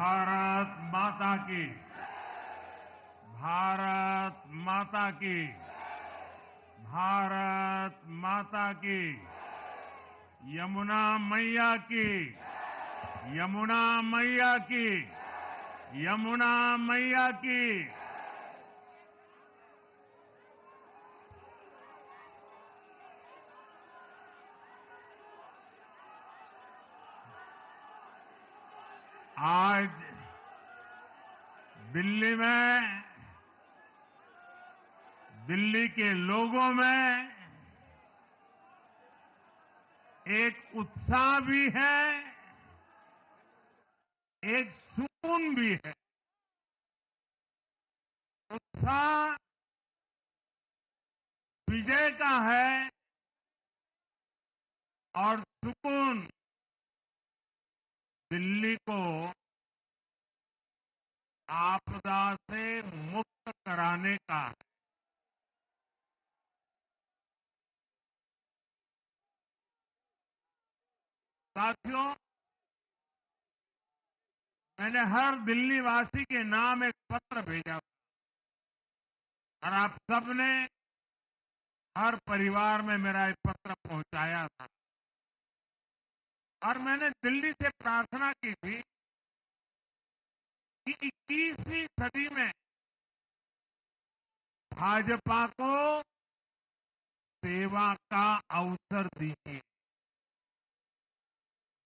भारत माता की। भारत माता की। भारत माता की। यमुना मैया की। यमुना मैया की। यमुना मैया की। आज दिल्ली में, दिल्ली के लोगों में एक उत्साह भी है, एक सुकून भी है। उत्साह विजय का है और सुकून दिल्ली को आपदा से मुक्त कराने का है। साथियों, मैंने हर दिल्ली वासी के नाम एक पत्र भेजा और आप सबने हर परिवार में मेरा एक पत्र पहुंचाया था। और मैंने दिल्ली से प्रार्थना की थी कि 21वीं सदी में भाजपा को सेवा का अवसर दीजिए।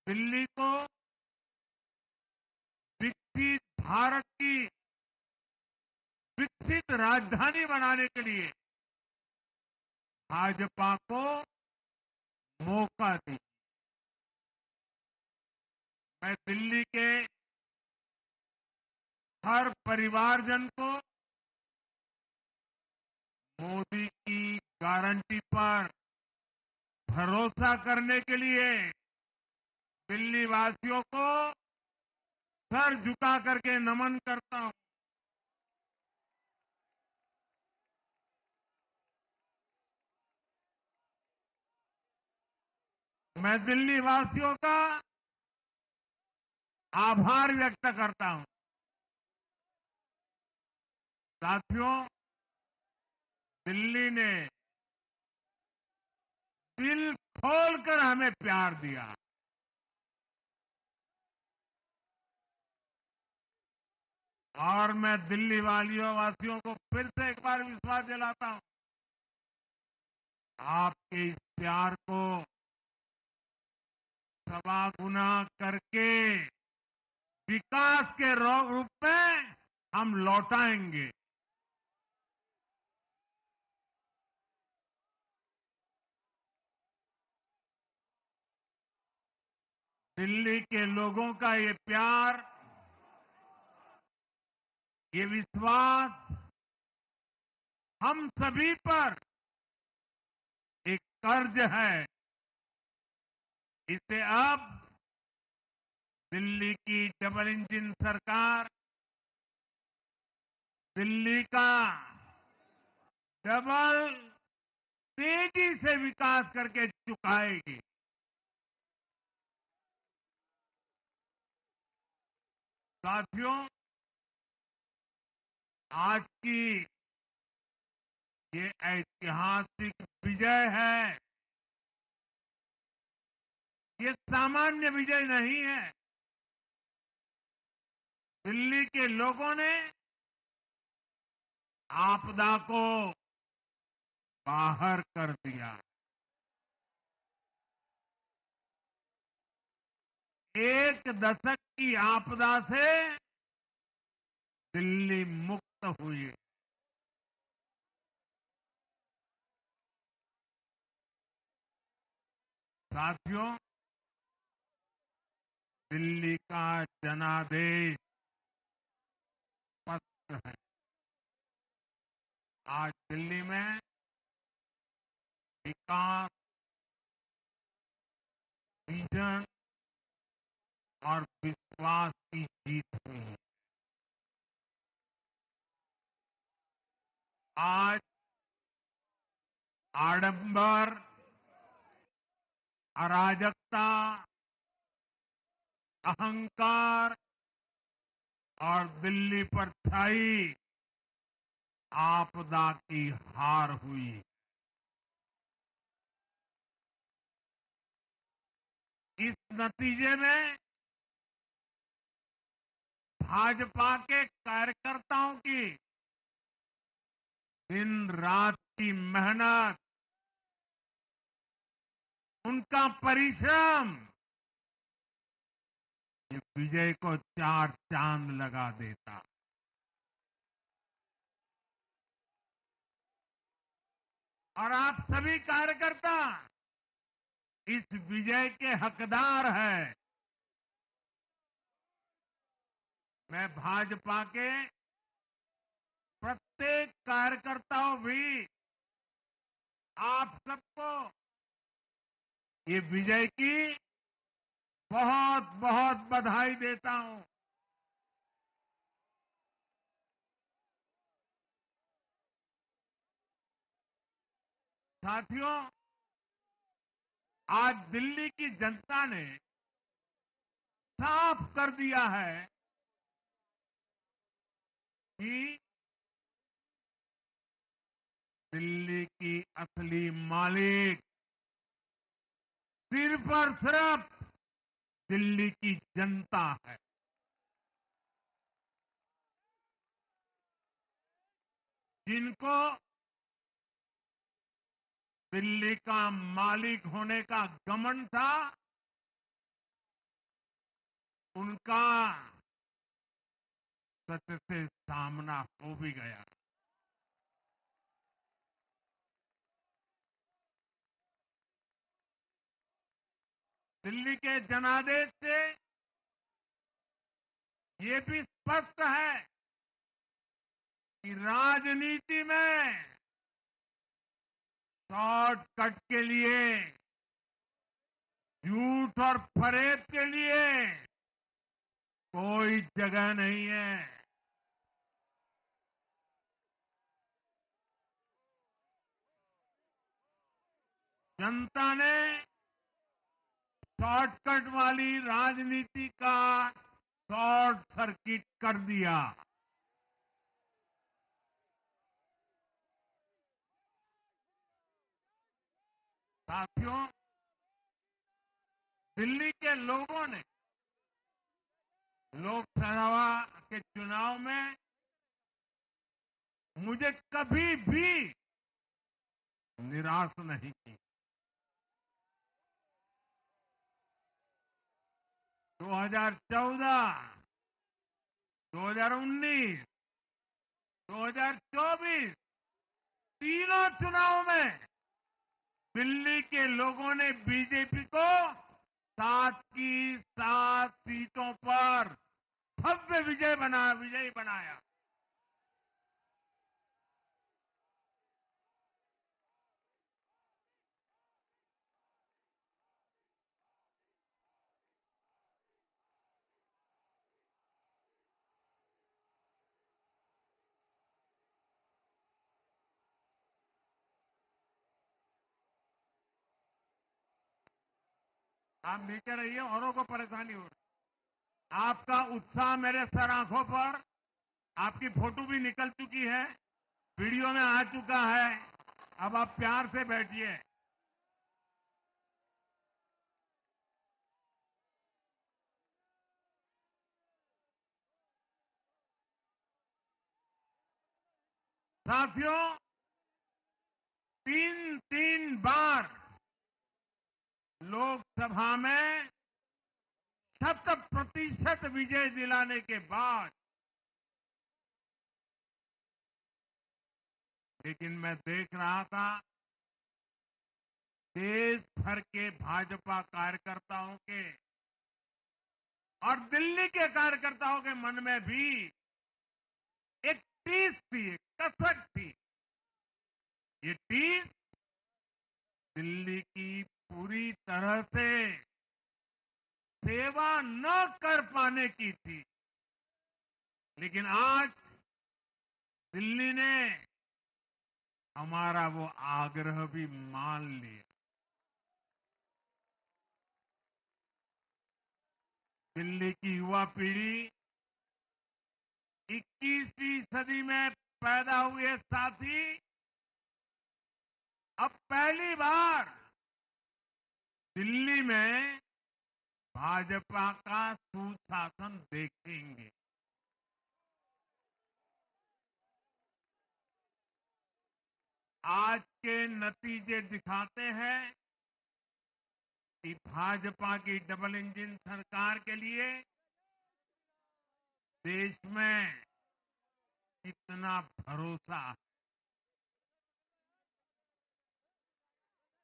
दिल्ली को विकसित भारत की विकसित राजधानी बनाने के लिए भाजपा को मौका दीजिए। मैं दिल्ली के हर परिवारजन को मोदी की गारंटी पर भरोसा करने के लिए दिल्ली वासियों को सर झुका करके नमन करता हूं। मैं दिल्ली वासियों का आभार व्यक्त करता हूं। साथियों, दिल्ली ने दिल खोलकर हमें प्यार दिया। और मैं दिल्ली वासियों को फिर से एक बार विश्वास दिलाता हूं, आपके इस प्यार को सवा गुना करके विकास के रूप में हम लौटाएंगे। दिल्ली के लोगों का ये प्यार, ये विश्वास हम सभी पर एक कर्ज है। इसे अब दिल्ली की डबल इंजन सरकार, दिल्ली का डबल तेजी से विकास करके चुकाएगी। साथियों, आज की ये ऐतिहासिक विजय है। ये सामान्य विजय नहीं है। दिल्ली के लोगों ने आपदा को बाहर कर दिया। एक दशक की आपदा से दिल्ली मुक्त हुई। साथियों, दिल्ली का जनादेश स्पष्ट है। आज दिल्ली में विकास, विजन और विश्वास की जीत हुई है। आज आडंबर, अराजकता, अहंकार और दिल्ली पर छाई आपदा की हार हुई। इस नतीजे में भाजपा के कार्यकर्ताओं की दिन रात की मेहनत, उनका परिश्रम ये विजय को चार चांद लगा देता। और आप सभी कार्यकर्ता इस विजय के हकदार हैं। मैं भाजपा के प्रत्येक कार्यकर्ताओं भी आप सबको ये विजय की बहुत बहुत बधाई देता हूं। साथियों, आज दिल्ली की जनता ने साफ कर दिया है कि दिल्ली की असली मालिक सिर्फ और सिर्फ दिल्ली की जनता है। जिनको दिल्ली का मालिक होने का घमंड था, उनका सच से सामना हो भी गया। दिल्ली के जनादेश से ये भी स्पष्ट है कि राजनीति में शॉर्टकट के लिए, झूठ और फरेब के लिए कोई जगह नहीं है। जनता ने शॉर्टकट वाली राजनीति का शॉर्ट सर्किट कर दिया। साथियों, दिल्ली के लोगों ने लोकसभा के चुनाव में मुझे कभी भी निराश नहीं की। 2014, 2019, 2024 तीनों चुनाव में दिल्ली के लोगों ने बीजेपी को 7 की 7 सीटों पर भव्य विजयी बनाया। आप नीचे रहिए, औरों को परेशानी हो रही। आपका उत्साह मेरे सर आंखों पर, आपकी फोटो भी निकल चुकी है, वीडियो में आ चुका है। अब आप प्यार से बैठिए। साथियों, 3 बार लोकसभा में 100% विजय दिलाने के बाद, लेकिन मैं देख रहा था देश भर के भाजपा कार्यकर्ताओं के और दिल्ली के कार्यकर्ताओं के मन में भी एक टीस थी, एक कसक थी। ये टीस दिल्ली की पूरी तरह से सेवा न कर पाने की थी। लेकिन आज दिल्ली ने हमारा वो आग्रह भी मान लिया। दिल्ली की युवा पीढ़ी सदी में पैदा हुए साथी अब पहली बार दिल्ली में भाजपा का सुशासन देखेंगे। आज के नतीजे दिखाते हैं कि भाजपा की डबल इंजन सरकार के लिए देश में कितना भरोसा है।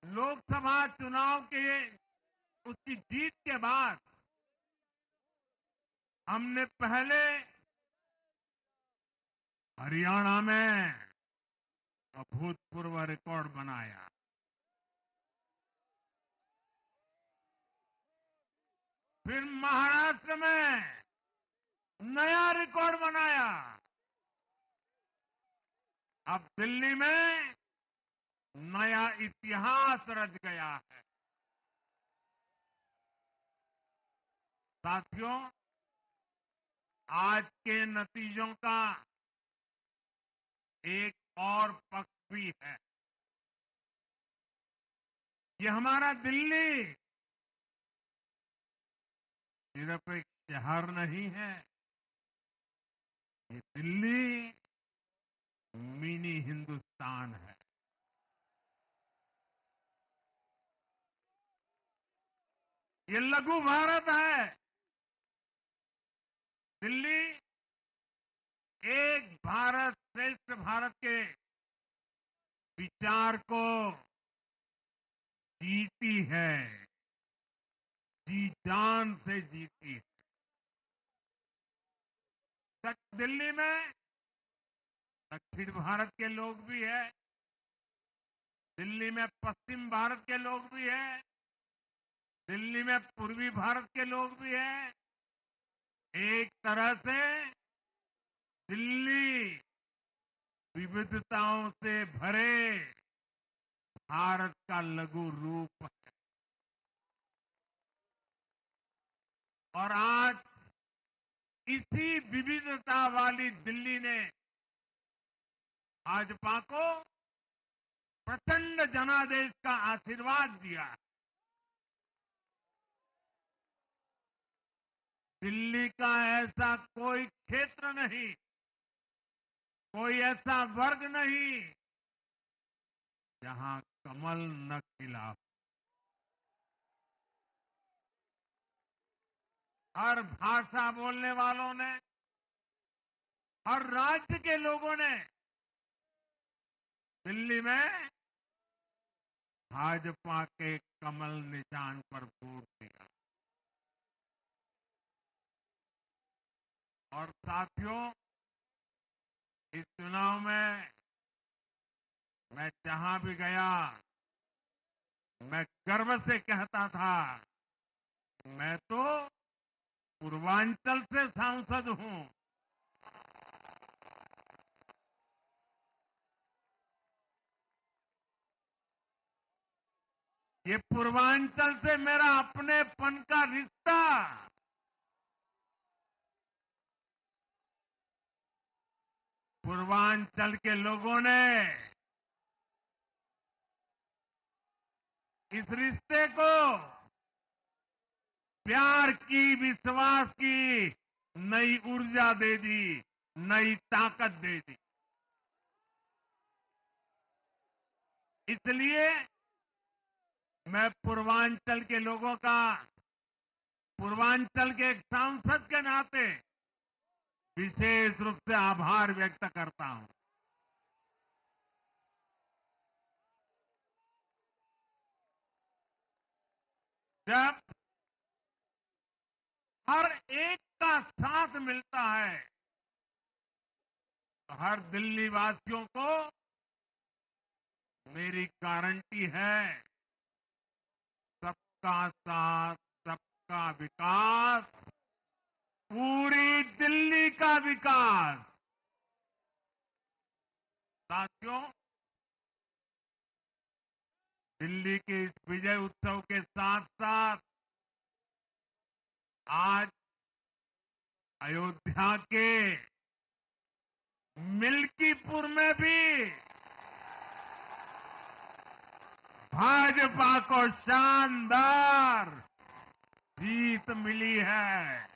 लोकसभा चुनाव के उसकी जीत के बाद हमने पहले हरियाणा में अभूतपूर्व रिकॉर्ड बनाया, फिर महाराष्ट्र में नया रिकॉर्ड बनाया, अब दिल्ली में नया इतिहास रच गया है। साथियों, आज के नतीजों का एक और पक्ष भी है। ये हमारा दिल्ली सिर्फ एक शहर नहीं है, ये दिल्ली मिनी हिंदुस्तान है। ये लघु भारत है। दिल्ली एक भारत श्रेष्ठ भारत के विचार को जीती है, जी जान से जीती है। दिल्ली में दक्षिण भारत के लोग भी हैं, दिल्ली में पश्चिम भारत के लोग भी हैं, दिल्ली में पूर्वी भारत के लोग भी हैं। एक तरह से दिल्ली विविधताओं से भरे भारत का लघु रूप है। और आज इसी विविधता वाली दिल्ली ने भाजपा को प्रचंड जनादेश का आशीर्वाद दिया है। दिल्ली का ऐसा कोई क्षेत्र नहीं, कोई ऐसा वर्ग नहीं जहां कमल न खिला हो। हर भाषा बोलने वालों ने, हर राज्य के लोगों ने दिल्ली में भाजपा के कमल निशान पर वोट दिया। और साथियों, इस चुनाव में मैं जहां भी गया, मैं गर्व से कहता था, मैं तो पूर्वांचल से सांसद हूं। ये पूर्वांचल से मेरा अपनेपन का रिश्ता, पूर्वांचल के लोगों ने इस रिश्ते को प्यार की, विश्वास की नई ऊर्जा दे दी, नई ताकत दे दी। इसलिए मैं पूर्वांचल के लोगों का, पूर्वांचल के एक सांसद के नाते विशेष रूप से आभार व्यक्त करता हूं। जब हर एक का साथ मिलता है तो हर दिल्ली वासियों को मेरी गारंटी है, सबका साथ, सबका विकास, पूरी दिल्ली का विकास। साथियों, दिल्ली के इस विजय उत्सव के साथ साथ आज अयोध्या के मिल्कीपुर में भी भाजपा को शानदार जीत मिली है।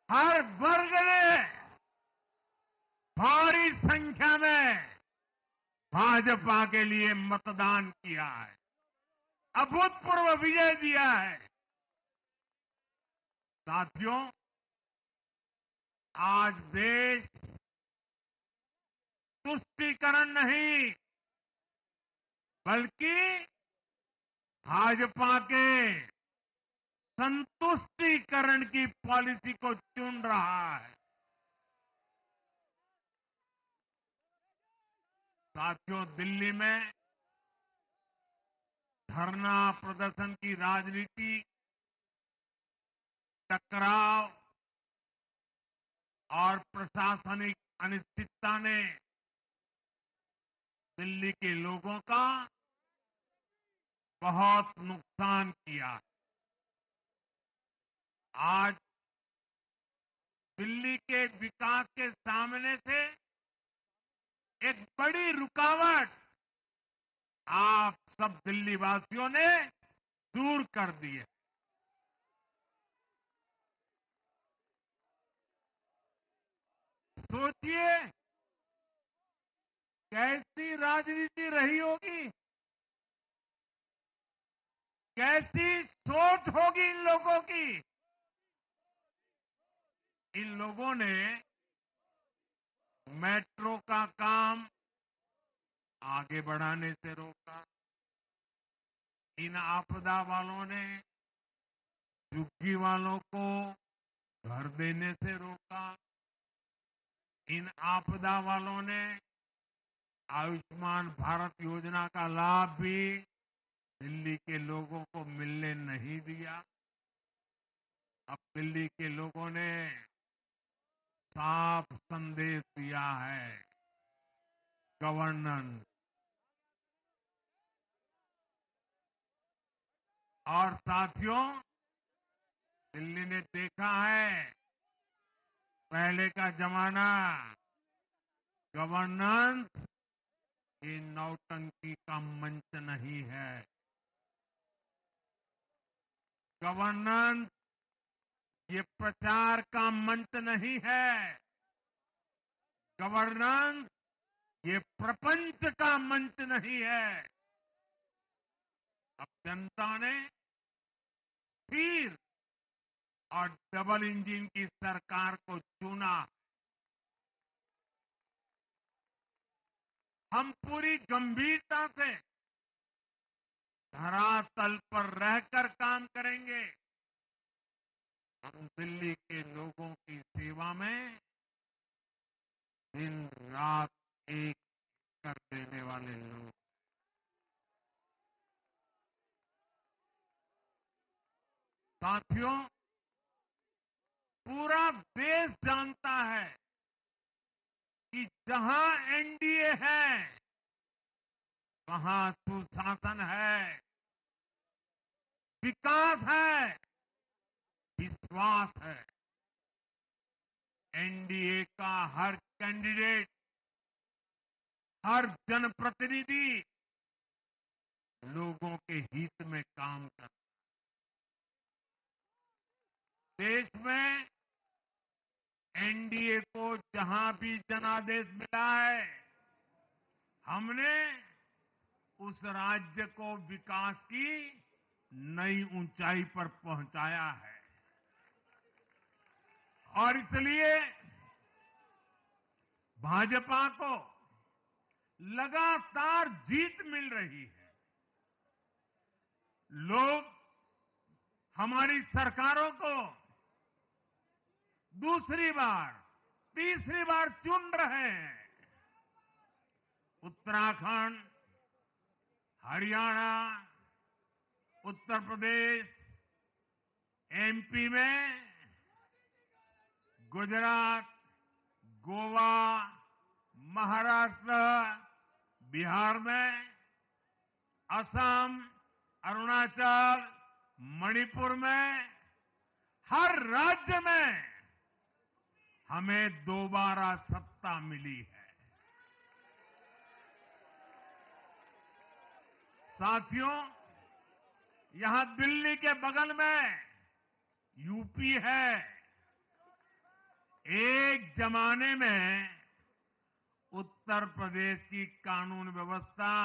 हर वर्ग ने भारी संख्या में भाजपा के लिए मतदान किया है, अभूतपूर्व विजय दिया है। साथियों, आज देश तुष्टीकरण नहीं बल्कि भाजपा के संतुष्टीकरण की पॉलिसी को चुन रहा है। साथियों, दिल्ली में धरना प्रदर्शन की राजनीति, टकराव और प्रशासनिक अनिश्चितता ने दिल्ली के लोगों का बहुत नुकसान किया। आज दिल्ली के विकास के सामने से एक बड़ी रुकावट आप सब दिल्ली वासियों ने दूर कर दी है। सोचिए कैसी राजनीति रही होगी, कैसी सोच होगी इन लोगों की। इन लोगों ने मेट्रो का काम आगे बढ़ाने से रोका। इन आपदा वालों ने झुग्गी वालों को घर देने से रोका। इन आपदा वालों ने आयुष्मान भारत योजना का लाभ भी दिल्ली के लोगों को मिलने नहीं दिया। अब दिल्ली के लोगों ने साफ संदेश दिया है, गवर्नेंस। और साथियों, दिल्ली ने देखा है पहले का जमाना, गवर्नेंस ये नौटंकी का मंच नहीं है। गवर्नेंस ये प्रचार का मंच नहीं है। गवर्नेंस ये प्रपंच का मंच नहीं है। अब जनता ने स्थिर और डबल इंजन की सरकार को चुना। हम पूरी गंभीरता से धरातल पर रहकर काम करेंगे। हम दिल्ली के लोगों की सेवा में दिन रात एक कर देने वाले लोग। साथियों, पूरा देश जानता है कि जहां एनडीए है वहां सुशासन है, विकास है, विश्वास है। एनडीए का हर कैंडिडेट, हर जनप्रतिनिधि लोगों के हित में काम करता है। देश में एनडीए को जहां भी जनादेश मिला है, हमने उस राज्य को विकास की नई ऊंचाई पर पहुंचाया है। और इसलिए भाजपा को लगातार जीत मिल रही है। लोग हमारी सरकारों को दूसरी बार, तीसरी बार चुन रहे हैं। उत्तराखंड, हरियाणा, उत्तर प्रदेश, एमपी में गुजरात, गोवा, महाराष्ट्र, बिहार में, असम, अरुणाचल, मणिपुर में, हर राज्य में हमें दोबारा सत्ता मिली है। साथियों, यहां दिल्ली के बगल में यूपी है। एक जमाने में उत्तर प्रदेश की कानून व्यवस्था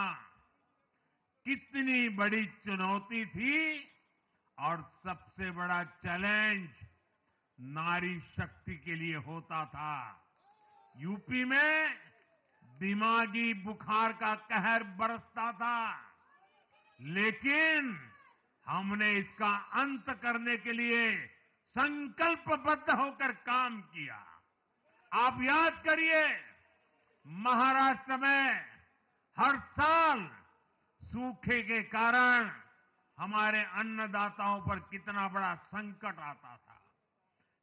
कितनी बड़ी चुनौती थी और सबसे बड़ा चैलेंज नारी शक्ति के लिए होता था। यूपी में दिमागी बुखार का कहर बरसता था, लेकिन हमने इसका अंत करने के लिए संकल्पबद्ध होकर काम किया। आप याद करिए, महाराष्ट्र में हर साल सूखे के कारण हमारे अन्नदाताओं पर कितना बड़ा संकट आता था,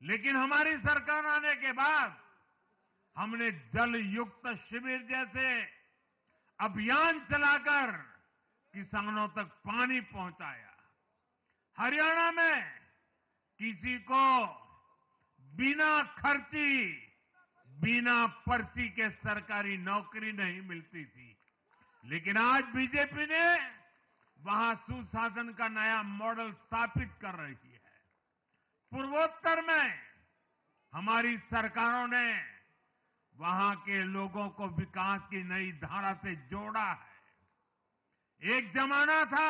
लेकिन हमारी सरकार आने के बाद हमने जल युक्त शिविर जैसे अभियान चलाकर किसानों तक पानी पहुंचाया। हरियाणा में किसी को बिना खर्ची, बिना पर्ची के सरकारी नौकरी नहीं मिलती थी, लेकिन आज बीजेपी ने वहां सुशासन का नया मॉडल स्थापित कर रही है। पूर्वोत्तर में हमारी सरकारों ने वहां के लोगों को विकास की नई धारा से जोड़ा है। एक जमाना था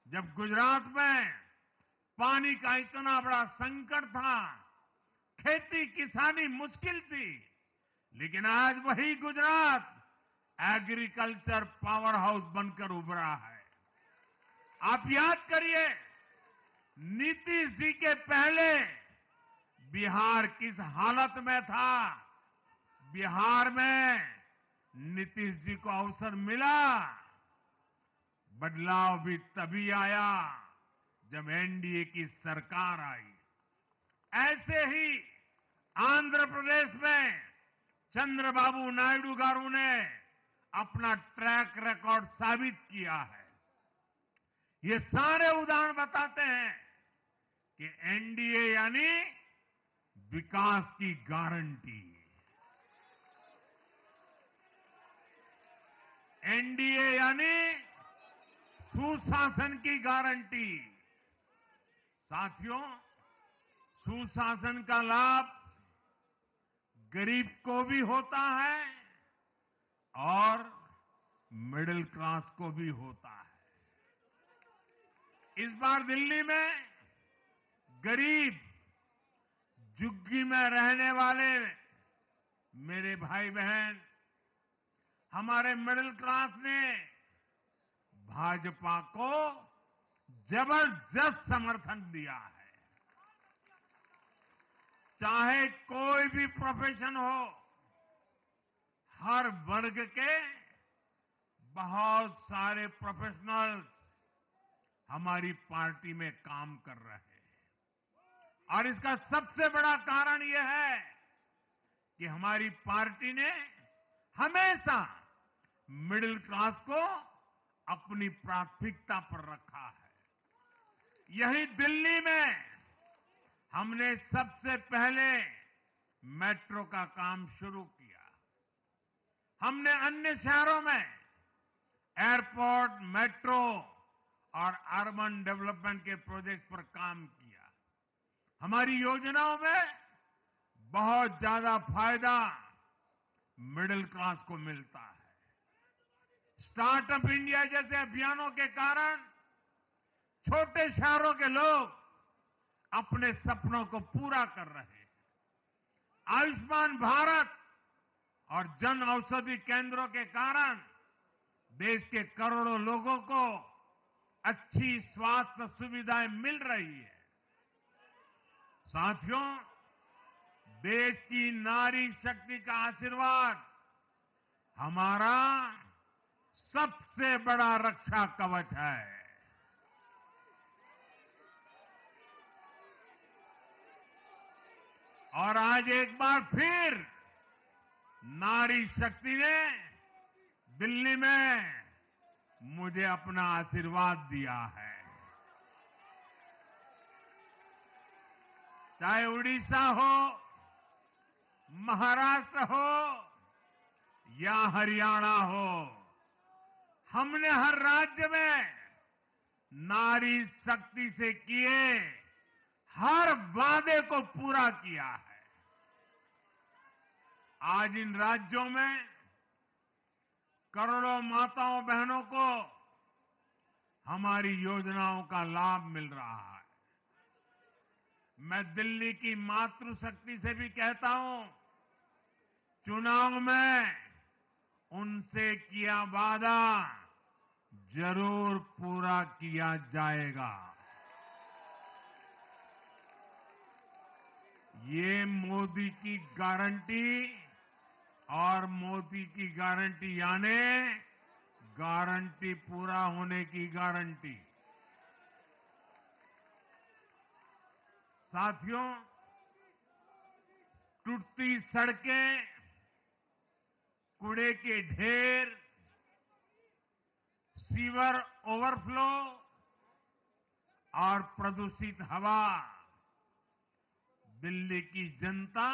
जब गुजरात में पानी का इतना बड़ा संकट था, खेती किसानी मुश्किल थी, लेकिन आज वही गुजरात एग्रीकल्चर पावर हाउस बनकर उभरा है। आप याद करिए, नीतीश जी के पहले बिहार किस हालत में था। बिहार में नीतीश जी को अवसर मिला। बदलाव भी तभी आया जब एनडीए की सरकार आई। ऐसे ही आंध्र प्रदेश में चंद्रबाबू नायडू गारू ने अपना ट्रैक रिकॉर्ड साबित किया है। ये सारे उदाहरण बताते हैं कि एनडीए यानी विकास की गारंटी। एनडीए यानी सुशासन की गारंटी। साथियों, सुशासन का लाभ गरीब को भी होता है और मिडिल क्लास को भी होता है। इस बार दिल्ली में गरीब, झुग्गी में रहने वाले मेरे भाई बहन, हमारे मिडिल क्लास ने भाजपा को जबरदस्त समर्थन दिया है। चाहे कोई भी प्रोफेशन हो, हर वर्ग के बहुत सारे प्रोफेशनल्स हमारी पार्टी में काम कर रहे हैं। और इसका सबसे बड़ा कारण यह है कि हमारी पार्टी ने हमेशा मिडिल क्लास को अपनी प्राथमिकता पर रखा है। यही दिल्ली में हमने सबसे पहले मेट्रो का काम शुरू किया। हमने अन्य शहरों में एयरपोर्ट, मेट्रो और अर्बन डेवलपमेंट के प्रोजेक्ट पर काम किया। हमारी योजनाओं में बहुत ज्यादा फायदा मिडिल क्लास को मिलता है। स्टार्टअप इंडिया जैसे अभियानों के कारण छोटे शहरों के लोग अपने सपनों को पूरा कर रहे हैं। आयुष्मान भारत और जन औषधि केंद्रों के कारण देश के करोड़ों लोगों को अच्छी स्वास्थ्य सुविधाएं मिल रही है। साथियों, देश की नारी शक्ति का आशीर्वाद हमारा सबसे बड़ा रक्षा कवच है। और आज एक बार फिर नारी शक्ति ने दिल्ली में मुझे अपना आशीर्वाद दिया है। चाहे उड़ीसा हो, महाराष्ट्र हो या हरियाणा हो, हमने हर राज्य में नारी शक्ति से किए हर वादे को पूरा किया है। आज इन राज्यों में करोड़ों माताओं बहनों को हमारी योजनाओं का लाभ मिल रहा है। मैं दिल्ली की मातृशक्ति से भी कहता हूं, चुनाव में उनसे किया वादा जरूर पूरा किया जाएगा। ये मोदी की गारंटी और मोदी की गारंटी यानी गारंटी पूरा होने की गारंटी। साथियों, टूटती सड़कें, कूड़े के ढेर, सीवर ओवरफ्लो और प्रदूषित हवा, दिल्ली की जनता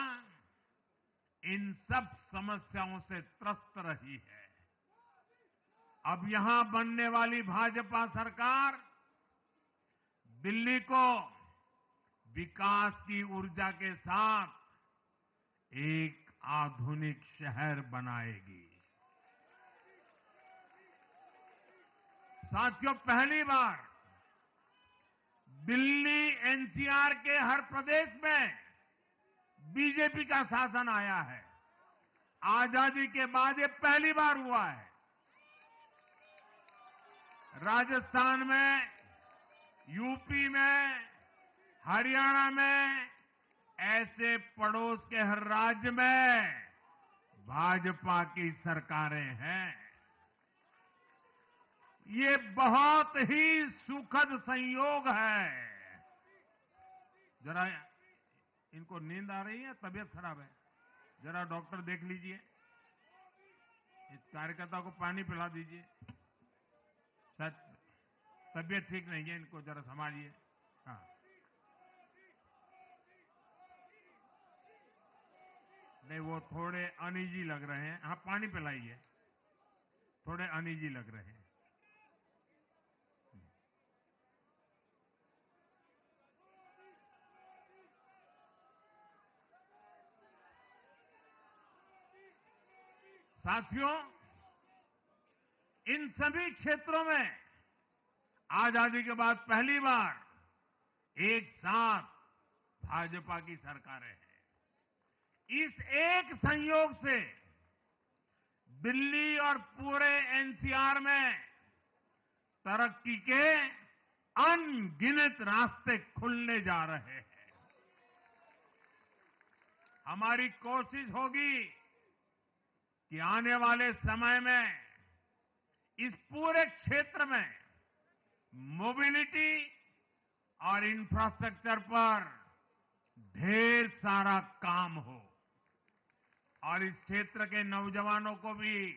इन सब समस्याओं से त्रस्त रही है। अब यहां बनने वाली भाजपा सरकार दिल्ली को विकास की ऊर्जा के साथ एक आधुनिक शहर बनाएगी। साथियों, पहली बार दिल्ली एनसीआर के हर प्रदेश में बीजेपी का शासन आया है। आजादी के बाद ये पहली बार हुआ है। राजस्थान में, यूपी में, हरियाणा में, ऐसे पड़ोस के हर राज्य में भाजपा की सरकारें हैं। ये बहुत ही सुखद संयोग है। जरा इनको नींद आ रही है, तबीयत खराब है, जरा डॉक्टर देख लीजिए। इस कार्यकर्ता को पानी पिला दीजिए, शायद तबीयत ठीक नहीं है, इनको जरा संभालिए। हाँ, नहीं वो थोड़े अनईजी लग रहे हैं। हाँ, पानी पिलाइए, थोड़े अनईजी लग रहे हैं। साथियों, इन सभी क्षेत्रों में आजादी के बाद पहली बार एक साथ भाजपा की सरकारें हैं। इस एक संयोग से दिल्ली और पूरे एनसीआर में तरक्की के अनगिनत रास्ते खुलने जा रहे हैं। हमारी कोशिश होगी कि आने वाले समय में इस पूरे क्षेत्र में मोबिलिटी और इंफ्रास्ट्रक्चर पर ढेर सारा काम हो और इस क्षेत्र के नौजवानों को भी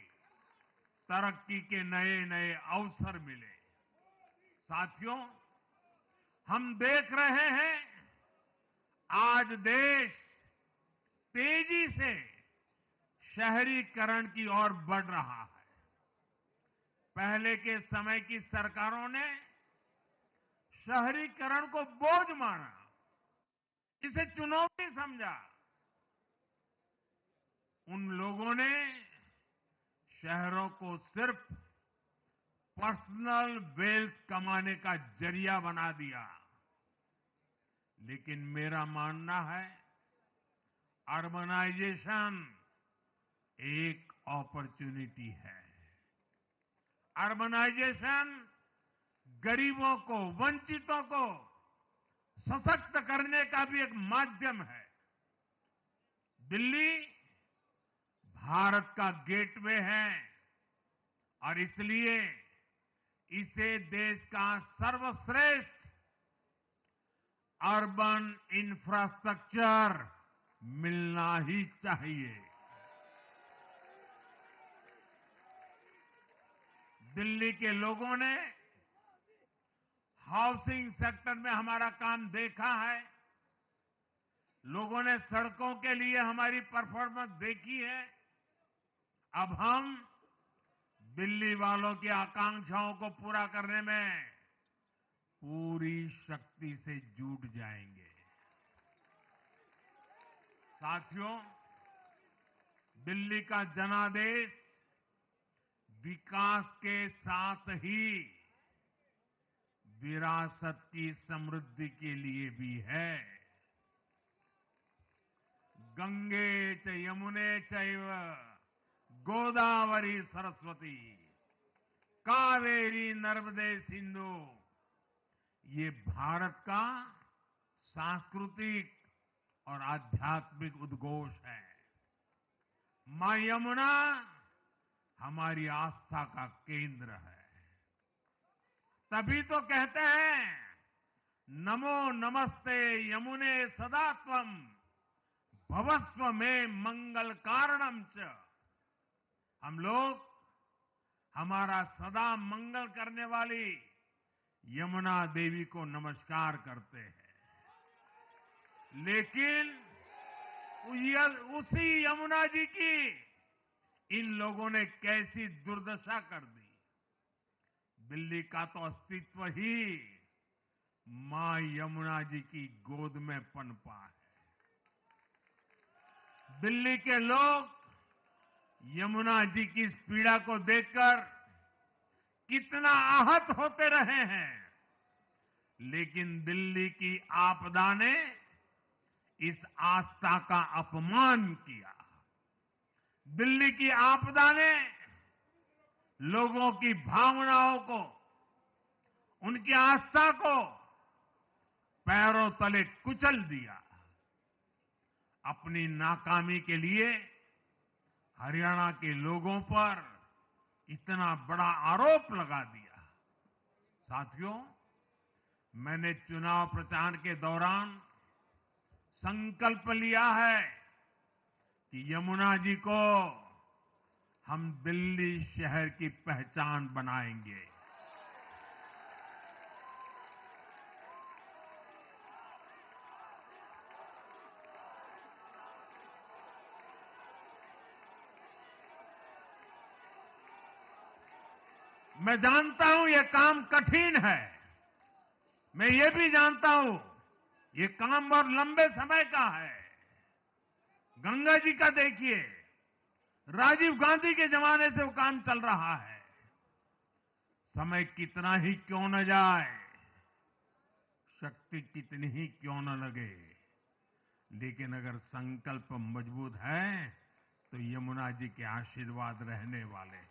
तरक्की के नए नए अवसर मिले। साथियों, हम देख रहे हैं आज देश तेजी से शहरीकरण की ओर बढ़ रहा है। पहले के समय की सरकारों ने शहरीकरण को बोझ माना, इसे चुनौती समझा। उन लोगों ने शहरों को सिर्फ पर्सनल वेल्थ कमाने का जरिया बना दिया। लेकिन मेरा मानना है, अर्बनाइजेशन एक अपॉर्चुनिटी है। अर्बनाइजेशन गरीबों को, वंचितों को सशक्त करने का भी एक माध्यम है। दिल्ली भारत का गेटवे है और इसलिए इसे देश का सर्वश्रेष्ठ अर्बन इंफ्रास्ट्रक्चर मिलना ही चाहिए। दिल्ली के लोगों ने हाउसिंग सेक्टर में हमारा काम देखा है। लोगों ने सड़कों के लिए हमारी परफॉर्मेंस देखी है। अब हम दिल्ली वालों की आकांक्षाओं को पूरा करने में पूरी शक्ति से जुट जाएंगे। साथियों, दिल्ली का जनादेश विकास के साथ ही विरासत की समृद्धि के लिए भी है। गंगे च यमुने चैव गोदावरी सरस्वती कावेरी नर्मदे सिंधु, ये भारत का सांस्कृतिक और आध्यात्मिक उद्घोष है। मां यमुना हमारी आस्था का केंद्र है। तभी तो कहते हैं, नमो नमस्ते यमुने सदा त्वम भवस्व में मंगल कारणम च। हम लोग हमारा सदा मंगल करने वाली यमुना देवी को नमस्कार करते हैं। लेकिन उसी यमुना जी की इन लोगों ने कैसी दुर्दशा कर दी। दिल्ली का तो अस्तित्व ही मां यमुना जी की गोद में पनपा है। दिल्ली के लोग यमुना जी की इस पीड़ा को देखकर कितना आहत होते रहे हैं, लेकिन दिल्ली की आपदा ने इस आस्था का अपमान किया। दिल्ली की आपदा ने लोगों की भावनाओं को, उनकी आस्था को पैरों तले कुचल दिया। अपनी नाकामी के लिए हरियाणा के लोगों पर इतना बड़ा आरोप लगा दिया। साथियों, मैंने चुनाव प्रचार के दौरान संकल्प लिया है कि यमुना जी को हम दिल्ली शहर की पहचान बनाएंगे। मैं जानता हूं ये काम कठिन है। मैं ये भी जानता हूं ये काम बहुत लंबे समय का है। गंगा जी का देखिए, राजीव गांधी के जमाने से वो काम चल रहा है। समय कितना ही क्यों न जाए, शक्ति कितनी ही क्यों न लगे, लेकिन अगर संकल्प मजबूत है तो यमुना जी के आशीर्वाद रहने वाले हैं।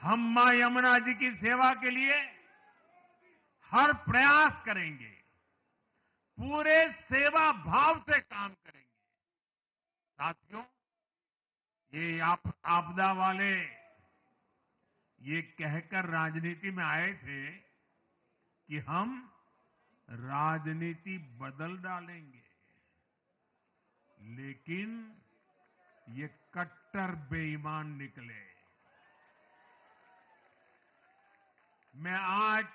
हम मां यमुना जी की सेवा के लिए हर प्रयास करेंगे, पूरे सेवा भाव से काम करेंगे। साथियों, ये आपदा वाले ये कहकर राजनीति में आए थे कि हम राजनीति बदल डालेंगे, लेकिन ये कट्टर बेईमान निकले। मैं आज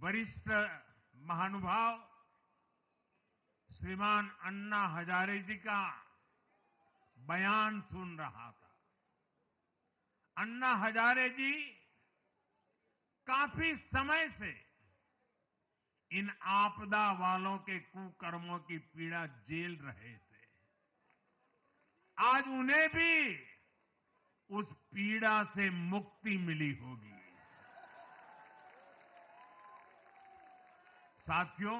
वरिष्ठ महानुभाव श्रीमान अन्ना हजारे जी का बयान सुन रहा था। अन्ना हजारे जी काफी समय से इन आपदा वालों के कुकर्मों की पीड़ा झेल रहे थे। आज उन्हें भी उस पीड़ा से मुक्ति मिली होगी। साथियों,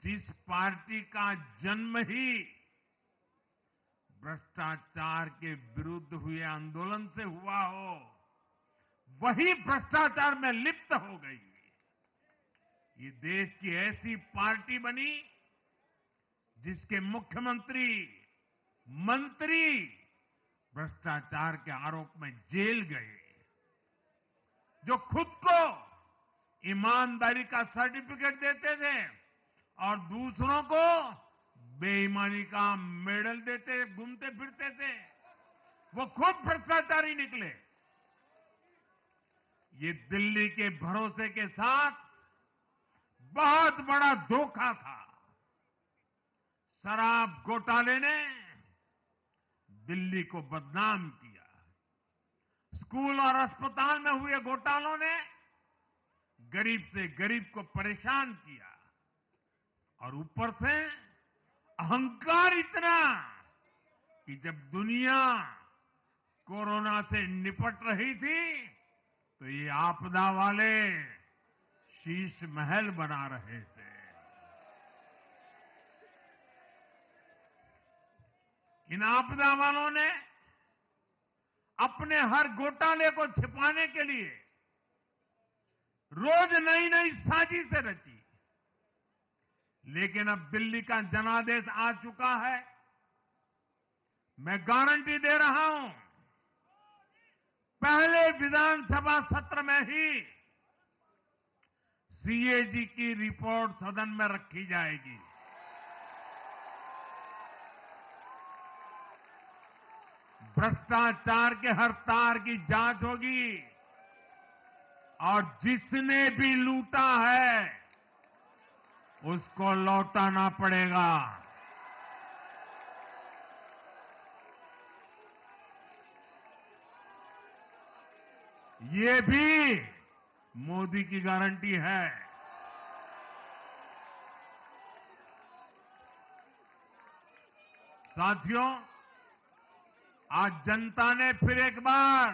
जिस पार्टी का जन्म ही भ्रष्टाचार के विरुद्ध हुए आंदोलन से हुआ हो, वही भ्रष्टाचार में लिप्त हो गई। ये देश की ऐसी पार्टी बनी जिसके मुख्यमंत्री, मंत्री भ्रष्टाचार के आरोप में जेल गए, जो खुद को ईमानदारी का सर्टिफिकेट देते थे और दूसरों को बेईमानी का मेडल देते घूमते फिरते थे। वो खुद भ्रष्टाचारी निकले। ये दिल्ली के भरोसे के साथ बहुत बड़ा धोखा था। शराब घोटाले ने दिल्ली को बदनाम किया। स्कूल और अस्पताल में हुए घोटालों ने गरीब से गरीब को परेशान किया और ऊपर से अहंकार इतना कि जब दुनिया कोरोना से निपट रही थी तो ये आपदा वाले शीश महल बना रहे थे। इन आपदा वालों ने अपने हर घोटाले को छिपाने के लिए रोज नई नई साजिशें रची। लेकिन अब दिल्ली का जनादेश आ चुका है। मैं गारंटी दे रहा हूं, पहले विधानसभा सत्र में ही सीएजी की रिपोर्ट सदन में रखी जाएगी। भ्रष्टाचार के हर तार की जांच होगी और जिसने भी लूटा है उसको लौटाना पड़ेगा। ये भी मोदी की गारंटी है। साथियों, आज जनता ने फिर एक बार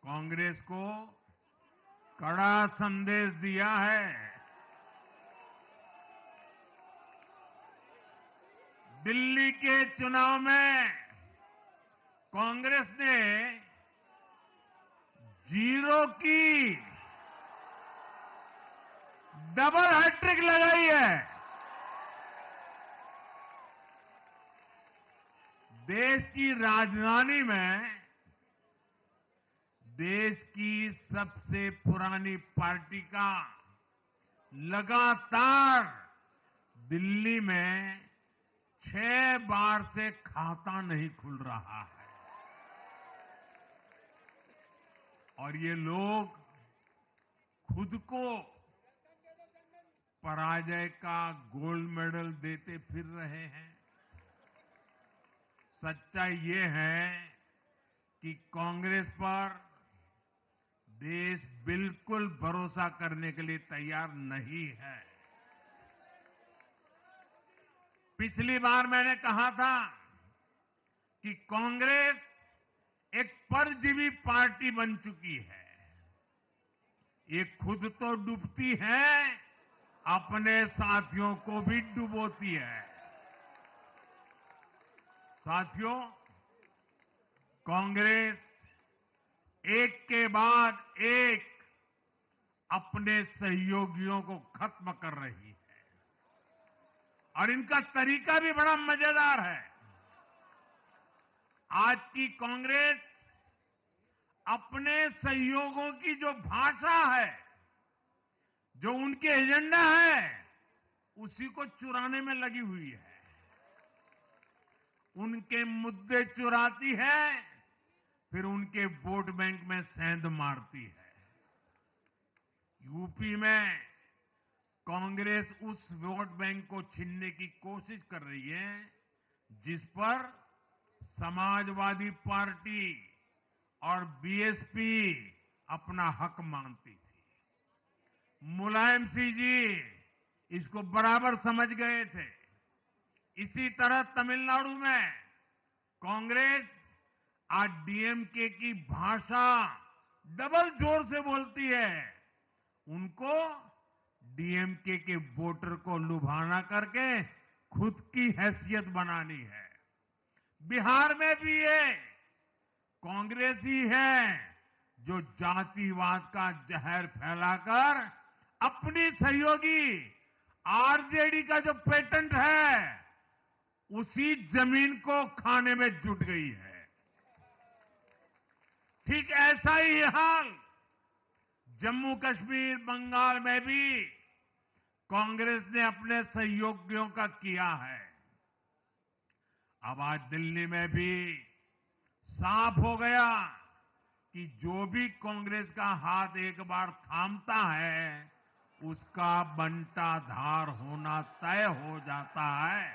कांग्रेस को कड़ा संदेश दिया है। दिल्ली के चुनाव में कांग्रेस ने जीरो की डबल हैट्रिक लगाई है। देश की राजधानी में देश की सबसे पुरानी पार्टी का लगातार दिल्ली में 6 बार से खाता नहीं खुल रहा है और ये लोग खुद को पराजय का गोल्ड मेडल देते फिर रहे हैं। सच्चाई ये है कि कांग्रेस पर देश बिल्कुल भरोसा करने के लिए तैयार नहीं है। पिछली बार मैंने कहा था कि कांग्रेस एक परजीवी पार्टी बन चुकी है। ये खुद तो डूबती है, अपने साथियों को भी डुबोती है। साथियों, कांग्रेस एक के बाद एक अपने सहयोगियों को खत्म कर रही है और इनका तरीका भी बड़ा मजेदार है। आज की कांग्रेस अपने सहयोगियों की जो भाषा है, जो उनके एजेंडा है, उसी को चुराने में लगी हुई है। उनके मुद्दे चुराती है, फिर उनके वोट बैंक में सेंध मारती है। यूपी में कांग्रेस उस वोट बैंक को छीनने की कोशिश कर रही है जिस पर समाजवादी पार्टी और बीएसपी अपना हक मानती थी। मुलायम सिंह जी इसको बराबर समझ गए थे। इसी तरह तमिलनाडु में कांग्रेस आज डीएमके की भाषा डबल जोर से बोलती है। उनको डीएमके के वोटर को लुभाना करके खुद की हैसियत बनानी है। बिहार में भी ये कांग्रेस ही है जो जातिवाद का जहर फैलाकर अपनी सहयोगी आरजेडी का जो पेटेंट है उसी जमीन को खाने में जुट गई है। ठीक ऐसा ही हाल जम्मू कश्मीर, बंगाल में भी कांग्रेस ने अपने सहयोगियों का किया है। अब आज दिल्ली में भी साफ हो गया कि जो भी कांग्रेस का हाथ एक बार थामता है, उसका बंटाधार होना तय हो जाता है।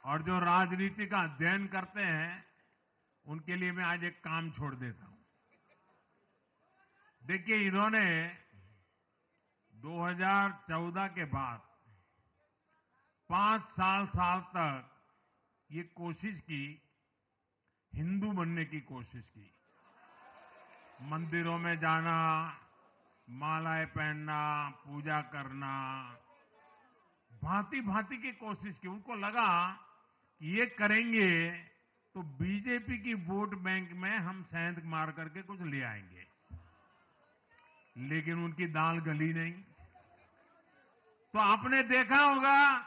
और जो राजनीति का अध्ययन करते हैं, उनके लिए मैं आज एक काम छोड़ देता हूं। देखिए, इन्होंने 2014 के बाद 5 साल तक ये कोशिश की, हिंदू बनने की कोशिश की। मंदिरों में जाना, मालाएं पहनना, पूजा करना, भांति भांति की कोशिश की। उनको लगा कि ये करेंगे तो बीजेपी की वोट बैंक में हम सेंध मार करके कुछ ले आएंगे, लेकिन उनकी दाल गली नहीं। तो आपने देखा होगा,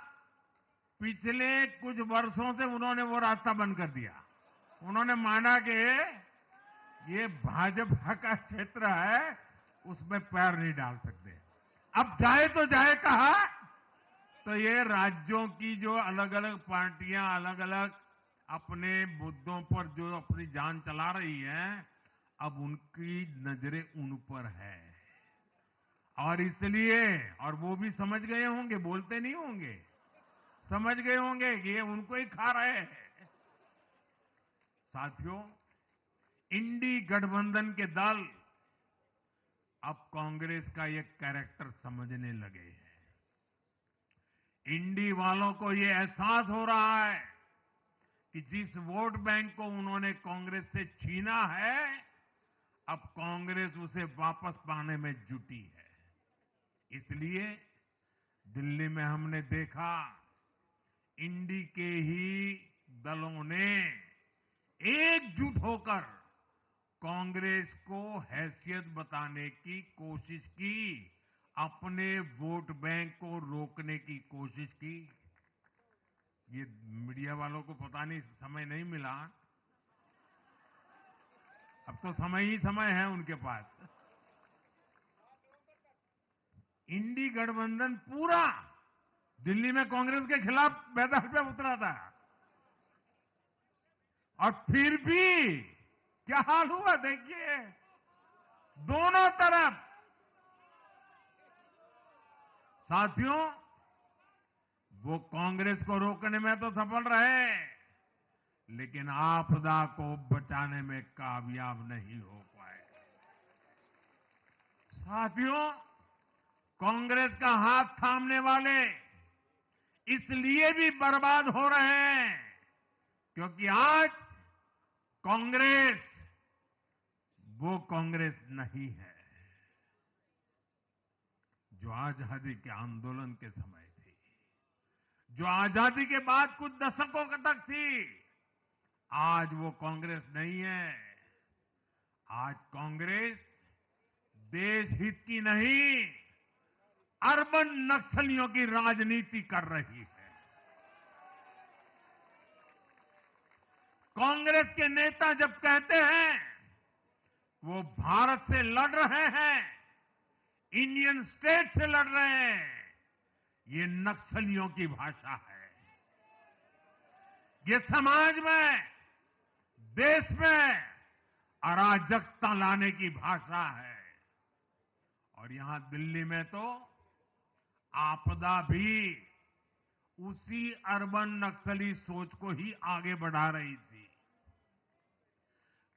पिछले कुछ वर्षों से उन्होंने वो रास्ता बंद कर दिया। उन्होंने माना कि ये भाजपा का क्षेत्र है, उसमें पैर नहीं डाल सकते। अब जाए तो जाए कहा, तो ये राज्यों की जो अलग अलग पार्टियां अलग अलग अपने मुद्दों पर जो अपनी जान चला रही हैं, अब उनकी नजरें उन पर है। और इसलिए, और वो भी समझ गए होंगे, बोलते नहीं होंगे, समझ गए होंगे कि ये उनको ही खा रहे हैं। साथियों, इंडी गठबंधन के दल अब कांग्रेस का ये कैरेक्टर समझने लगे हैं। इंडी वालों को ये एहसास हो रहा है कि जिस वोट बैंक को उन्होंने कांग्रेस से छीना है, अब कांग्रेस उसे वापस पाने में जुटी है। इसलिए दिल्ली में हमने देखा, इंडी के ही दलों ने एकजुट होकर कांग्रेस को हैसियत बताने की कोशिश की, अपने वोट बैंक को रोकने की कोशिश की। ये मीडिया वालों को पता नहीं समय नहीं मिला, अब तो समय ही समय है उनके पास। इंडी गठबंधन पूरा दिल्ली में कांग्रेस के खिलाफ मैदान पे उतरा था, और फिर भी क्या हाल हुआ देखिए, दोनों तरफ। साथियों, वो कांग्रेस को रोकने में तो सफल रहे, लेकिन आपदा को बचाने में कामयाब नहीं हो पाए। साथियों, कांग्रेस का हाथ थामने वाले इसलिए भी बर्बाद हो रहे हैं क्योंकि आज कांग्रेस वो कांग्रेस नहीं है जो आजादी के आंदोलन के समय थी, जो आजादी के बाद कुछ दशकों तक थी। आज वो कांग्रेस नहीं है। आज कांग्रेस देश हित की नहीं, अर्बन नक्सलियों की राजनीति कर रही है। कांग्रेस के नेता जब कहते हैं वो भारत से लड़ रहे हैं, इंडियन स्टेट से लड़ रहे हैं, ये नक्सलियों की भाषा है। ये समाज में, देश में अराजकता लाने की भाषा है। और यहां दिल्ली में तो आपदा भी उसी अर्बन नक्सली सोच को ही आगे बढ़ा रही थी।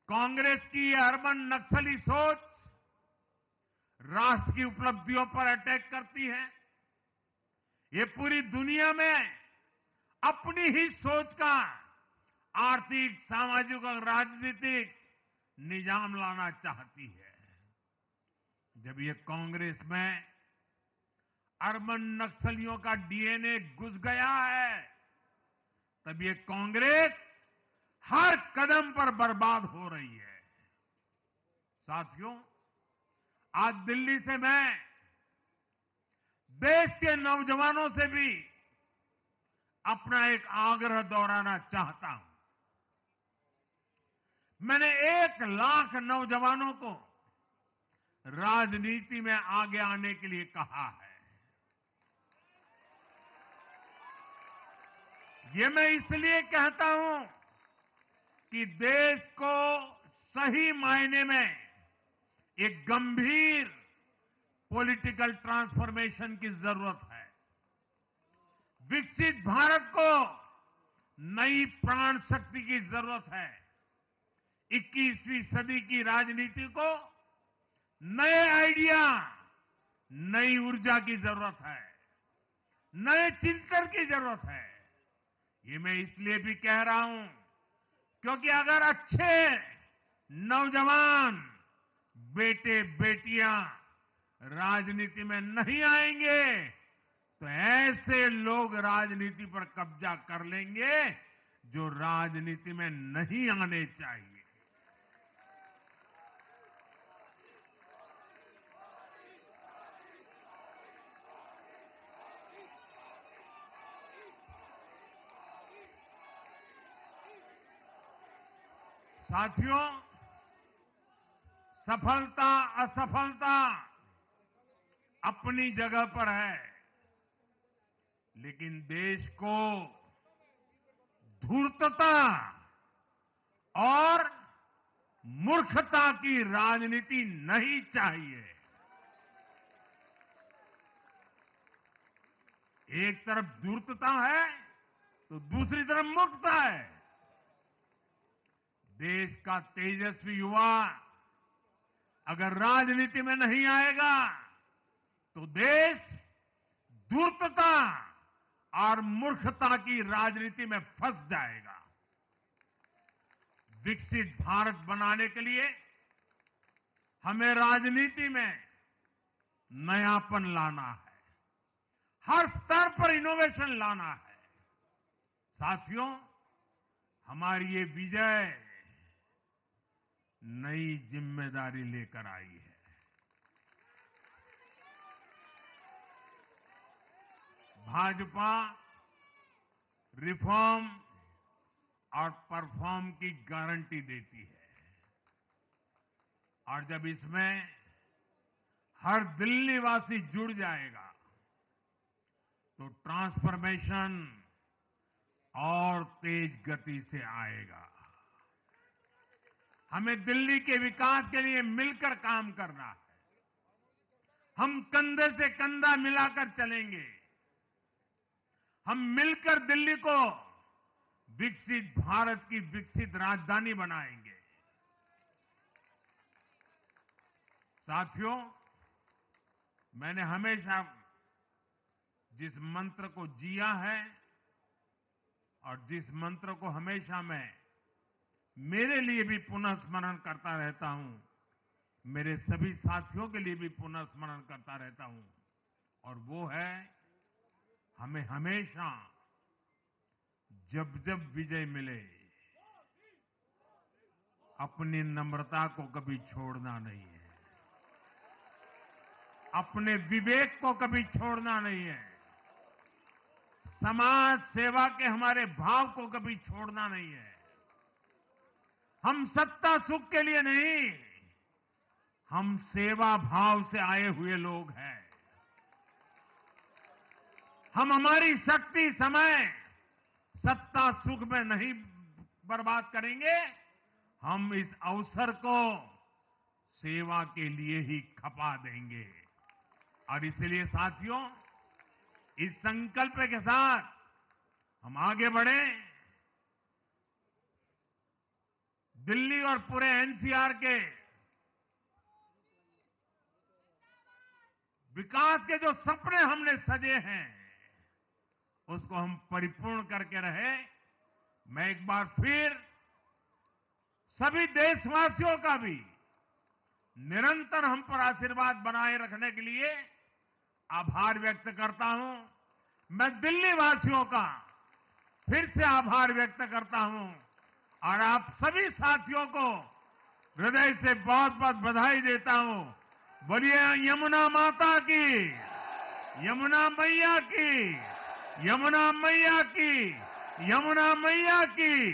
कांग्रेस की ये अर्बन नक्सली सोच राष्ट्र की उपलब्धियों पर अटैक करती है। ये पूरी दुनिया में अपनी ही सोच का आर्थिक, सामाजिक और राजनीतिक निजाम लाना चाहती है। जब ये कांग्रेस में अर्बन नक्सलियों का डीएनए घुस गया है, तब ये कांग्रेस हर कदम पर बर्बाद हो रही है। साथियों, आज दिल्ली से मैं देश के नौजवानों से भी अपना एक आग्रह दोहराना चाहता हूं। मैंने 1 लाख नौजवानों को राजनीति में आगे आने के लिए कहा है। ये मैं इसलिए कहता हूं कि देश को सही मायने में एक गंभीर पॉलिटिकल ट्रांसफॉर्मेशन की जरूरत है। विकसित भारत को नई प्राण शक्ति की जरूरत है। 21वीं सदी की राजनीति को नए आइडिया, नई ऊर्जा की जरूरत है, नए चिंतन की जरूरत है। ये मैं इसलिए भी कह रहा हूं क्योंकि अगर अच्छे नौजवान बेटे बेटियां राजनीति में नहीं आएंगे तो ऐसे लोग राजनीति पर कब्जा कर लेंगे जो राजनीति में नहीं आने चाहिए। साथियों, सफलता असफलता अपनी जगह पर है, लेकिन देश को धूर्तता और मूर्खता की राजनीति नहीं चाहिए। एक तरफ धूर्तता है तो दूसरी तरफ मूर्खता है। देश का तेजस्वी युवा अगर राजनीति में नहीं आएगा तो देश धूर्तता और मूर्खता की राजनीति में फंस जाएगा। विकसित भारत बनाने के लिए हमें राजनीति में नयापन लाना है, हर स्तर पर इनोवेशन लाना है। साथियों, हमारी ये विजय नई जिम्मेदारी लेकर आई है। भाजपा रिफॉर्म और परफॉर्म की गारंटी देती है और जब इसमें हर दिल्ली वासी जुड़ जाएगा तो ट्रांसफॉर्मेशन और तेज गति से आएगा। हमें दिल्ली के विकास के लिए मिलकर काम करना है। हम कंधे से कंधा मिलाकर चलेंगे। हम मिलकर दिल्ली को विकसित भारत की विकसित राजधानी बनाएंगे। साथियों, मैंने हमेशा जिस मंत्र को जिया है और जिस मंत्र को हमेशा मैं मेरे लिए भी पुनः स्मरण करता रहता हूं, मेरे सभी साथियों के लिए भी पुनः स्मरण करता रहता हूं, और वो है हमें हमेशा जब जब विजय मिले अपनी नम्रता को कभी छोड़ना नहीं है, अपने विवेक को कभी छोड़ना नहीं है, समाज सेवा के हमारे भाव को कभी छोड़ना नहीं है। हम सत्ता सुख के लिए नहीं, हम सेवा भाव से आए हुए लोग हैं। हम हमारी शक्ति समय सत्ता सुख में नहीं बर्बाद करेंगे, हम इस अवसर को सेवा के लिए ही खपा देंगे। और इसलिए साथियों, इस संकल्प के साथ हम आगे बढ़ें। दिल्ली और पूरे एनसीआर के विकास के जो सपने हमने सजे हैं उसको हम परिपूर्ण करके रहे। मैं एक बार फिर सभी देशवासियों का भी निरंतर हम पर आशीर्वाद बनाए रखने के लिए आभार व्यक्त करता हूं। मैं दिल्ली वासियों का फिर से आभार व्यक्त करता हूं और आप सभी साथियों को हृदय से बहुत बहुत बधाई देता हूं। बोलिए यमुना माता की, यमुना मैया की, यमुना मैया की, यमुना मैया की,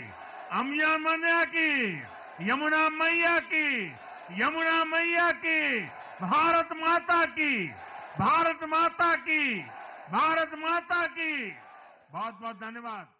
अम्या मैया की, यमुना मैया की, यमुना मैया की, भारत माता की, भारत माता की, भारत माता की। बहुत बहुत धन्यवाद।